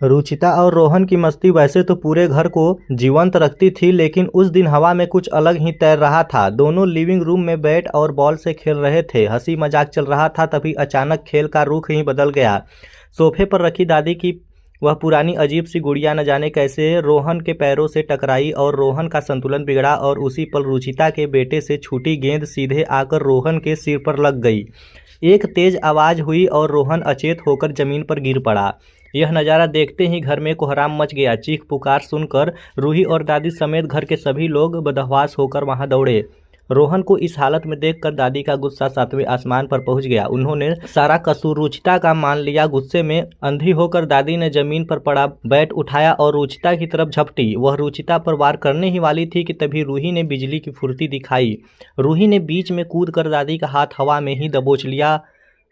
रुचिता और रोहन की मस्ती वैसे तो पूरे घर को जीवंत रखती थी, लेकिन उस दिन हवा में कुछ अलग ही तैर रहा था। दोनों लिविंग रूम में बैट और बॉल से खेल रहे थे, हंसी मजाक चल रहा था। तभी अचानक खेल का रुख ही बदल गया। सोफे पर रखी दादी की वह पुरानी अजीब सी गुड़िया न जाने कैसे रोहन के पैरों से टकराई और रोहन का संतुलन बिगड़ा और उसी पल रुचिता के बेटे से छूटी गेंद सीधे आकर रोहन के सिर पर लग गई। एक तेज आवाज हुई और रोहन अचेत होकर जमीन पर गिर पड़ा। यह नज़ारा देखते ही घर में कोहराम मच गया। चीख पुकार सुनकर रूही और दादी समेत घर के सभी लोग बदहवास होकर वहां दौड़े। रोहन को इस हालत में देखकर दादी का गुस्सा 7वें आसमान पर पहुंच गया। उन्होंने सारा कसूर रुचिता का मान लिया। गुस्से में अंधी होकर दादी ने जमीन पर पड़ा बैट उठाया और रुचिता की तरफ झपटी। वह रुचिता पर वार करने ही वाली थी कि तभी रूही ने बिजली की फुर्ती दिखाई। रूही ने बीच में कूदकर दादी का हाथ हवा में ही दबोच लिया।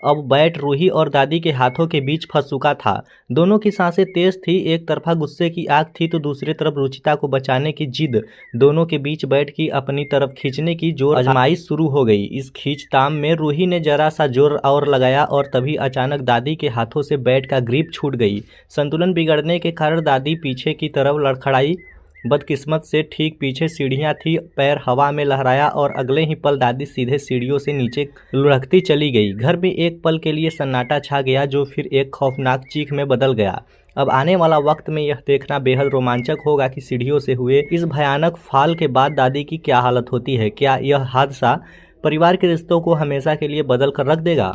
अब बैट रूही और दादी के हाथों के बीच फंस चुका था। दोनों की सांसें तेज थी। एक तरफा गुस्से की आग थी तो दूसरी तरफ रुचिता को बचाने की जिद। दोनों के बीच बैट की अपनी तरफ खींचने की जोर आजमाइश शुरू हो गई। इस खींचतान में रूही ने जरा सा जोर और लगाया और तभी अचानक दादी के हाथों से बैट का ग्रिप छूट गई। संतुलन बिगड़ने के कारण दादी पीछे की तरफ लड़खड़ाई। बदकिस्मत से ठीक पीछे सीढ़ियां थी। पैर हवा में लहराया और अगले ही पल दादी सीधे सीढ़ियों से नीचे लुढ़कती चली गई। घर में एक पल के लिए सन्नाटा छा गया जो फिर एक खौफनाक चीख में बदल गया। अब आने वाला वक्त में यह देखना बेहद रोमांचक होगा कि सीढ़ियों से हुए इस भयानक फाल के बाद दादी की क्या हालत होती है। क्या यह हादसा परिवार के रिश्तों को हमेशा के लिए बदल कर रख देगा।